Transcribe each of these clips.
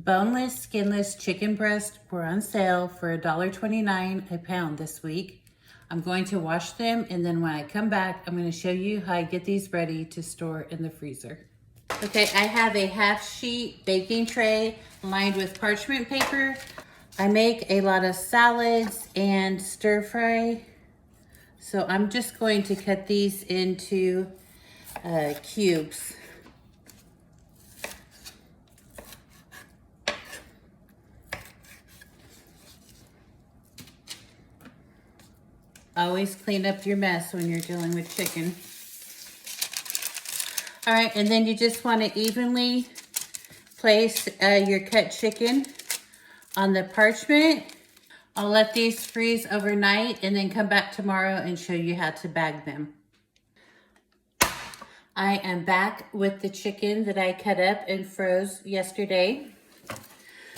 Boneless, skinless chicken breasts were on sale for $1.29 a pound this week. I'm going to wash them, and then when I come back, I'm going to show you how I get these ready to store in the freezer. Okay, I have a half-sheet baking tray lined with parchment paper. I make a lot of salads and stir fry, so I'm just going to cut these into cubes. Always clean up your mess when you're dealing with chicken. All right, and then you just want to evenly place your cut chicken on the parchment. I'll let these freeze overnight and then come back tomorrow and show you how to bag them. I am back with the chicken that I cut up and froze yesterday.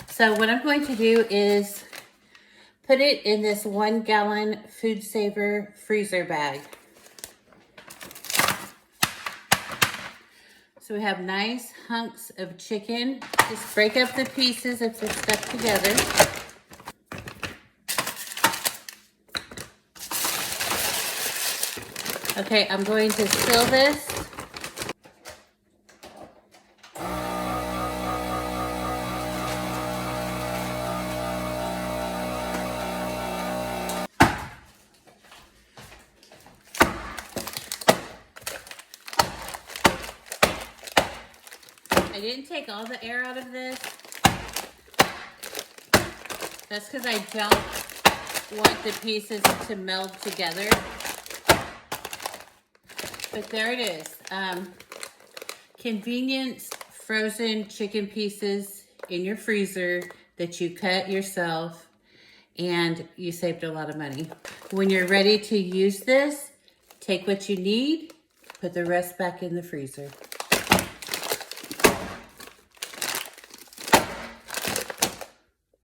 So what I'm going to do is put it in this 1 gallon Food Saver freezer bag. So we have nice hunks of chicken. Just break up the pieces if they're stuck together. Okay, I'm going to seal this. I didn't take all the air out of this. That's because I don't want the pieces to meld together. But there it is. Convenience frozen chicken pieces in your freezer that you cut yourself, and you saved a lot of money. When you're ready to use this, take what you need, put the rest back in the freezer.